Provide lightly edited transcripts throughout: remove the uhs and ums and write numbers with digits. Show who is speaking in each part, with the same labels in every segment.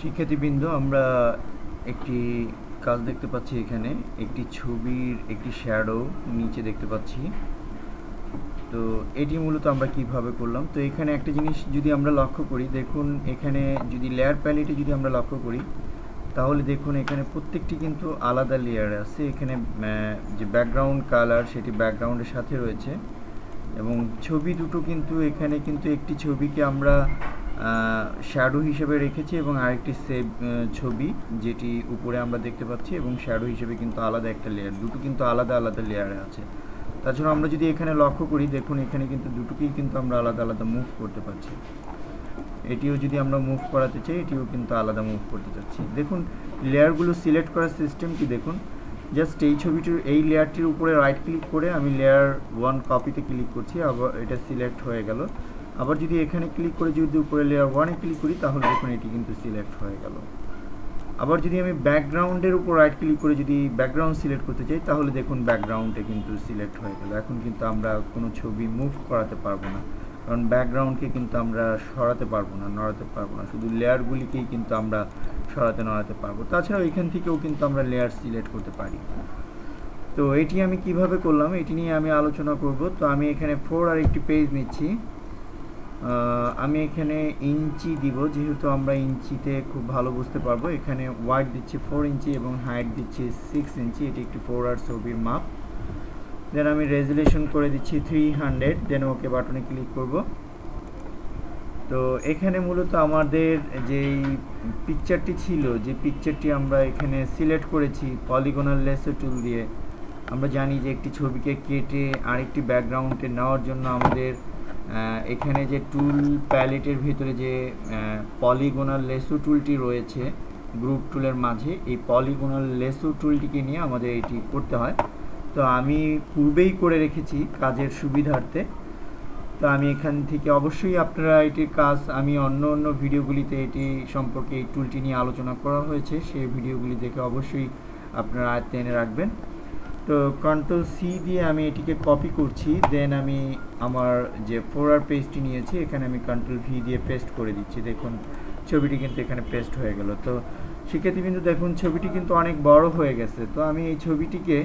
Speaker 1: শিক্ষার্থীবৃন্দ, আমরা একটি কাজ দেখতে পাচ্ছি। এখানে একটি ছবির একটি শ্যাডো নিচে দেখতে পাচ্ছি। তো এটি মূলত আমরা কিভাবে করলাম। তো এখানে একটা জিনিস যদি আমরা লক্ষ্য করি, দেখুন এখানে যদি লেয়ার প্যালেটে যদি আমরা লক্ষ্য করি, তাহলে দেখুন এখানে প্রত্যেকটি কিন্তু আলাদা লেয়ার আছে। এখানে যে ব্যাকগ্রাউন্ড কালার সেটি ব্যাকগ্রাউন্ডের সাথে রয়েছে, এবং ছবি দুটো কিন্তু এখানে কিন্তু একটি ছবিকে আমরা শ্যাডো হিসেবে রেখেছি এবং আরেকটি সেভ ছবি যেটি উপরে আমরা দেখতে পাচ্ছি, এবং শ্যাডো হিসেবে কিন্তু আলাদা একটা লেয়ার, দুটো কিন্তু আলাদা আলাদা লেয়ারে আছে। তাছাড়া আমরা যদি এখানে লক্ষ্য করি, দেখুন এখানে কিন্তু দুটোকেই কিন্তু আমরা আলাদা আলাদা মুভ করতে পারছি। এটিও যদি আমরা মুভ করাতে চাই, এটিও কিন্তু আলাদা মুভ করতে চাচ্ছি। দেখুন লেয়ারগুলো সিলেক্ট করার সিস্টেম কি, দেখুন জাস্ট এই ছবিটির এই লেয়ারটির উপরে রাইট ক্লিক করে আমি লেয়ার 1 কপিতে ক্লিক করছি, আবার এটা সিলেক্ট হয়ে গেল। আবার যদি এখানে ক্লিক করে যদি উপরে লেয়ার 1-এ ক্লিক করি, তাহলে দেখুন এটি কিন্তু সিলেক্ট হয়ে গেল। আবার যদি আমি ব্যাকগ্রাউন্ডের উপর রাইট ক্লিক করে যদি ব্যাকগ্রাউন্ড সিলেক্ট করতে চাই, তাহলে দেখুন ব্যাকগ্রাউন্ডে কিন্তু সিলেক্ট হয়ে গেল। এখন কিন্তু আমরা কোনো ছবি মুভ করাতে পারবো না, কারণ ব্যাকগ্রাউন্ডকে কিন্তু আমরা সরাতে পারবো না, নড়াতে পারবো না, শুধু লেয়ারগুলিকেই কিন্তু আমরা সরাতে নড়াতে পারবো। তাছাড়াও এখান থেকেও কিন্তু আমরা লেয়ার সিলেক্ট করতে পারি। তো এটি আমি কিভাবে করলাম এটি নিয়ে আমি আলোচনা করব। তো আমি এখানে 4 আর একটি পেজ নিচ্ছি। আমি এখানে ইঞ্চি দিব, যেহেতু আমরা ইঞ্চিতে খুব ভালো বুঝতে পারবো। এখানে ওয়াইড দিচ্ছি 4 ইঞ্চি এবং হাইট দিচ্ছি 6 ইঞ্চি। এটি একটি 4 আর ছবির মাপ। দেন আমি রেজুলেশন করে দিচ্ছি 300। দেন ওকে বাটনে ক্লিক করব। তো এখানে মূলত আমাদের যেই পিকচারটি ছিল, যে পিকচারটি আমরা এখানে সিলেক্ট করেছি পলিগনাল লেসো টুল দিয়ে। আমরা জানি যে একটি ছবিকে কেটে আরেকটি ব্যাকগ্রাউন্ডে নেওয়ার জন্য আমাদের এখানে যে টুল প্যালেটের ভিতরে যে পলিগনাল লেসো টুলটি রয়েছে গ্রুপ টুলের মাঝে, এই পলিগনাল লেসো টুলটিকে নিয়ে আমাদের এটি করতে হয়। তো আমি পূর্বেই করে রেখেছি কাজের সুবিধার্থে। তো আমি এখান থেকে অবশ্যই আপনারা এটির কাজ, আমি অন্য ভিডিওগুলিতে এটি সম্পর্কে এই টুলটি নিয়ে আলোচনা করা হয়েছে, সেই ভিডিওগুলি দেখে অবশ্যই আপনারা আয়ত্তে এনে রাখবেন। তো কন্ট্রোল সি দিয়ে আমি এটিকে কপি করছি। দেন আমি আমার যে 4 আর পেজটি নিয়েছি, এখানে আমি কন্ট্রোল ভি দিয়ে পেস্ট করে দিচ্ছি। দেখুন ছবিটি কিন্তু এখানে পেস্ট হয়ে গেল। তো শিক্ষার্থীবৃন্দ দেখুন ছবিটি কিন্তু অনেক বড় হয়ে গেছে। তো আমি এই ছবিটিকে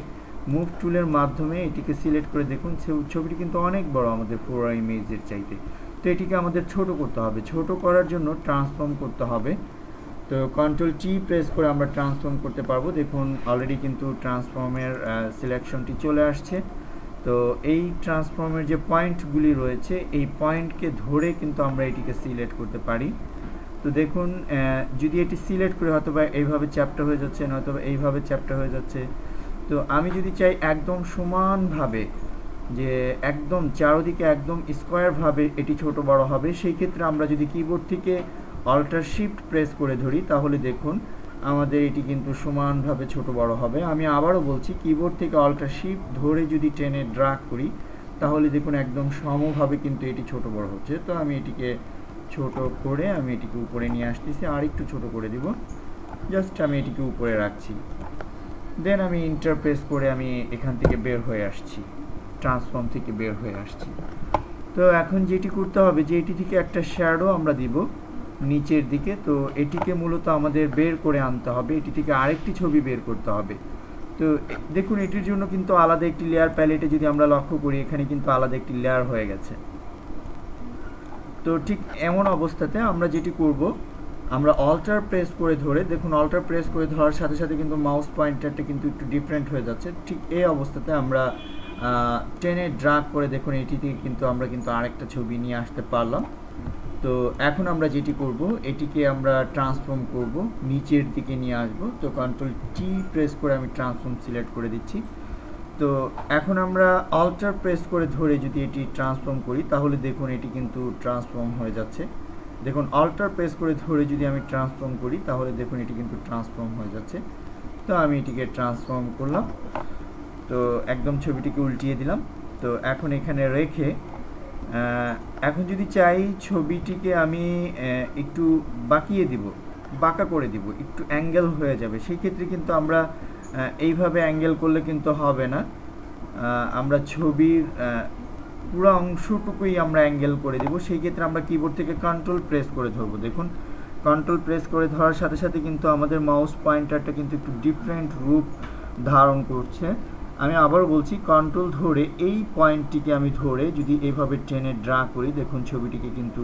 Speaker 1: মুভ টুলের মাধ্যমে এটিকে সিলেক্ট করে, দেখুন ছবিটি কিন্তু অনেক বড় আমাদের 4 আর ইমেজের চাইতে। তো এটিকে আমাদের ছোট করতে হবে। ছোট করার জন্য ট্রান্সফর্ম করতে হবে। তো কন্ট্রোল টি প্রেস করে আমরা ট্রান্সফর্ম করতে পারবো। দেখুন অলরেডি কিন্তু ট্রান্সফর্মের সিলেকশনটি চলে আসছে। তো এই ট্রান্সফর্মের যে পয়েন্টগুলি রয়েছে, এই পয়েন্টকে ধরে কিন্তু আমরা এটিকে সিলেক্ট করতে পারি। তো দেখুন যদি এটি সিলেক্ট করে হয়তো বা এইভাবে চ্যাপ্টার হয়ে যাচ্ছে, নয়তো এইভাবে চ্যাপ্টার হয়ে যাচ্ছে। তো আমি যদি চাই একদম সমানভাবে, যে একদম চারদিকে একদম স্কোয়ারভাবে এটি ছোট বড় হবে, সেই ক্ষেত্রে আমরা যদি কিবোর্ড থেকে অল্টার শিফট প্রেস করে ধরি, তাহলে দেখুন আমাদের এটি কিন্তু সমানভাবে ছোট বড় হবে। আমি আবারও বলছি, কিবোর্ড থেকে অল্টার শিফট ধরে যদি টেনে ড্র্যাগ করি, তাহলে দেখুন একদম সমভাবে কিন্তু এটি ছোট বড় হচ্ছে। তো আমি এটিকে ছোট করে আমি এটিকে উপরে নিয়ে আসতেছি, আর একটু ছোট করে দিব, জাস্ট আমি এটিকে উপরে রাখছি। দেন আমি এন্টার প্রেস করে আমি এখান থেকে বের হয়ে আসছি, ট্রান্সফর্ম থেকে বের হয়ে আসছি। তো এখন যেটি করতে হবে, যে এটি থেকে একটা শ্যাডো আমরা দিব নিচের দিকে। তো এটিকে মূলত আমাদের বের করে আনতে হবে, এটি থেকে আরেকটি ছবি বের করতে হবে। তো দেখুন এটির জন্য কিন্তু আলাদা একটি লেয়ার প্যালেটে যদি আমরা লক্ষ্য করি, এখানে কিন্তু আলাদা একটি লেয়ার হয়ে গেছে। তো ঠিক এমন অবস্থাতে আমরা যেটি করব, আমরা অল্টার প্রেস করে ধরে, দেখুন অল্টার প্রেস করে ধরার সাথে সাথে কিন্তু মাউস পয়েন্টারটা কিন্তু একটু ডিফারেন্ট হয়ে যাচ্ছে। ঠিক এই অবস্থাতে আমরা টেনে ড্র্যাগ করে, দেখুন এটি থেকে কিন্তু আমরা কিন্তু আরেকটা ছবি নিয়ে আসতে পারলাম। তো এখন আমরা যেটি করব, এটিকে আমরা ট্রান্সফর্ম করব, নিচের দিকে নিয়ে আসব। তো কন্ট্রোল টি প্রেস করে আমি ট্রান্সফর্ম সিলেক্ট করে দিচ্ছি। তো এখন আমরা অল্টার প্রেস করে ধরে যদি এটি ট্রান্সফর্ম করি, তাহলে দেখুন এটি কিন্তু ট্রান্সফর্ম হয়ে যাচ্ছে। দেখুন অল্টার প্রেস করে ধরে যদি আমি ট্রান্সফর্ম করি, তাহলে দেখুন এটি কিন্তু ট্রান্সফর্ম হয়ে যাচ্ছে। তো আমি এটিকে ট্রান্সফর্ম করলাম। তো একদম ছবিটিকে উল্টিয়ে দিলাম। তো এখন এখানে রেখে এখন যদি চাই ছবিটিকে আমি একটু বাঁকিয়ে দিব, বাঁকা করে দিব, একটু অ্যাঙ্গেল হয়ে যাবে, সেই ক্ষেত্রে কিন্তু আমরা এইভাবে অ্যাঙ্গেল করলে কিন্তু হবে না। আমরা ছবির পুরো অংশটুকুই আমরা অ্যাঙ্গেল করে দিব। সেই ক্ষেত্রে আমরা কিবোর্ড থেকে কন্ট্রোল প্রেস করে ধরবো। দেখুন কন্ট্রোল প্রেস করে ধরার সাথে সাথে কিন্তু আমাদের মাউস পয়েন্টারটা কিন্তু একটু ডিফারেন্ট রূপ ধারণ করছে। আমি আবারও বলছি, কন্ট্রোল ধরে এই পয়েন্টটিকে আমি ধরে যদি এভাবে টেনে ড্রা করি, দেখুন ছবিটিকে কিন্তু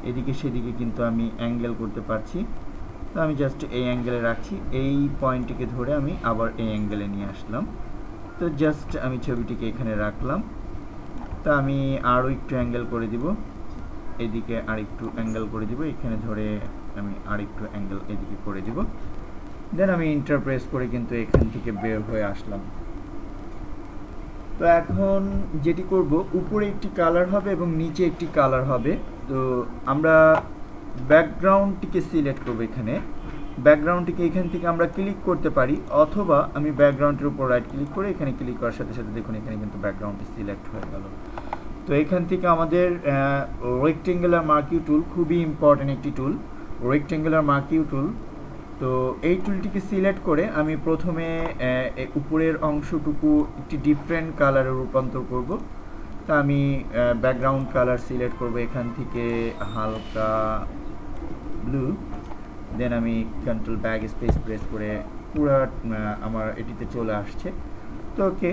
Speaker 1: এদিকে সেদিকে কিন্তু আমি অ্যাঙ্গেল করতে পারছি। তো আমি জাস্ট এই অ্যাঙ্গেলে রাখছি, এই পয়েন্টটিকে ধরে আমি আবার এই অ্যাঙ্গেলে নিয়ে আসলাম। তো জাস্ট আমি ছবিটিকে এখানে রাখলাম। তো আমি আরও একটু অ্যাঙ্গেল করে দিব, এদিকে আরেকটু অ্যাঙ্গেল করে দিব, এখানে ধরে আমি আরেকটু অ্যাঙ্গেল এদিকে করে দিব। দেন আমি এন্টার প্রেস করে কিন্তু এখান থেকে বের হয়ে আসলাম। তো এখন যেটি করব, উপরে একটি কালার হবে এবং নিচে একটি কালার হবে। তো আমরা ব্যাকগ্রাউন্ডটিকে সিলেক্ট করব। এখানে ব্যাকগ্রাউন্ডটিকে এখান থেকে আমরা ক্লিক করতে পারি, অথবা আমি ব্যাকগ্রাউন্ডের উপর রাইট ক্লিক করে এখানে ক্লিক করার সাথে সাথে দেখুন এখানে কিন্তু ব্যাকগ্রাউন্ডটি সিলেক্ট হয়ে গেল। তো এখান থেকে আমাদের রেক্টেঙ্গুলার মার্কিউ টুল খুবই ইম্পর্টেন্ট একটি টুল, রেক্টেঙ্গুলার মার্কিউ টুল। তো এই টুলটিকে সিলেক্ট করে আমি প্রথমে উপরের অংশটুকু একটি ডিফারেন্ট কালারে রূপান্তর করব। তা আমি ব্যাকগ্রাউন্ড কালার সিলেক্ট করব এখান থেকে হালকা ব্লু। দেন আমি কন্ট্রোল ব্যাক স্পেস প্রেস করে পুরো আমার এটিতে চলে আসছে। তো ওকে,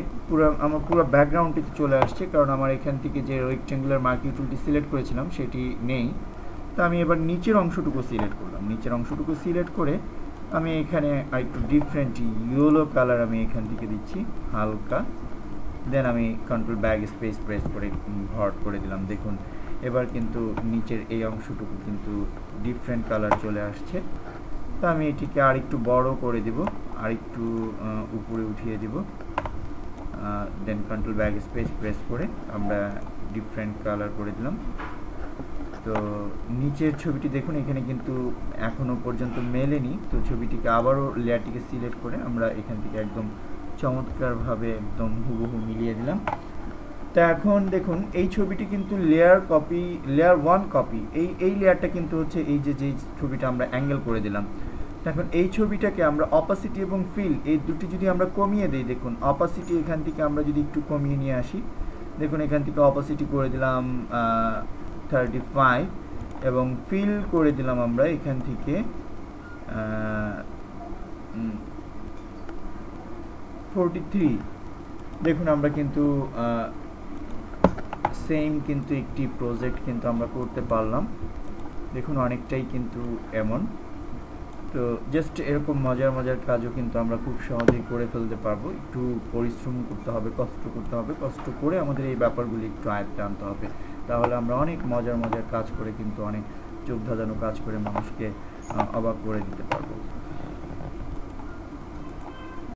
Speaker 1: আমার পুরো ব্যাকগ্রাউন্ডটিতে চলে আসছে, কারণ আমার এখান থেকে যে রেক্টেঙ্গুলার মার্কিউ টুলটি সিলেক্ট করেছিলাম সেটি নেই। তো আমি এবার নিচের অংশটুকু সিলেক্ট করলাম। নিচের অংশটুকু সিলেক্ট করে আমি এখানে আরেকটু ডিফারেন্ট ইয়েলো কালার আমি এখান থেকে দিচ্ছি হালকা। দেন আমি কন্ট্রোল ব্যাক স্পেস প্রেস করে ভর্ট করে দিলাম। দেখুন এবার কিন্তু নিচের এই অংশটুকু কিন্তু ডিফারেন্ট কালার চলে আসছে। তো আমি এটিকে আরেকটু বড় করে দিব, আরেকটু উপরে উঠিয়ে দিব। দেন কন্ট্রোল ব্যাক স্পেস প্রেস করে আমরা ডিফারেন্ট কালার করে দিলাম। তো নিচের ছবিটি দেখুন এখানে কিন্তু এখনো পর্যন্ত মেলেনি। তো ছবিটিকে আবারও লেয়ারটিকে সিলেক্ট করে আমরা এখান থেকে একদম চমৎকারভাবে একদম হুবহু মিলিয়ে দিলাম। তো এখন দেখুন এই ছবিটি কিন্তু লেয়ার 1 কপি। এই লেয়ারটা কিন্তু হচ্ছে এই যে ছবিটা আমরা অ্যাঙ্গেল করে দিলাম। এখন এই ছবিটাকে আমরা অপাসিটি এবং ফিল এই দুটি যদি আমরা কমিয়ে দিই, দেখুন অপাসিটি এখান থেকে আমরা যদি একটু কমিয়ে নিয়ে আসি, দেখুন এখান থেকে অপাসিটি করে দিলাম 35 এবং ফিল করে দিলাম আমরা এখান থেকে 43। দেখুন আমরা কিন্তু সেম কিন্তু একটি প্রজেক্ট কিন্তু আমরা করতে পারলাম। দেখুন অনেকটাই কিন্তু এমন। তো জাস্ট এরকম মজার কাজও কিন্তু আমরা খুব সহজেই করে ফেলতে পারবো। একটু পরিশ্রম করতে হবে, কষ্ট করতে হবে, কষ্ট করে আমাদের এই ব্যাপারগুলি একটু আয়ত্তে আনতে হবে। তাহলে আমরা অনেক মজার কাজ করে কিন্তু অনেক চোখ ধাঁধানো কাজ করে মানুষকে অবাক করে দিতে পারবো।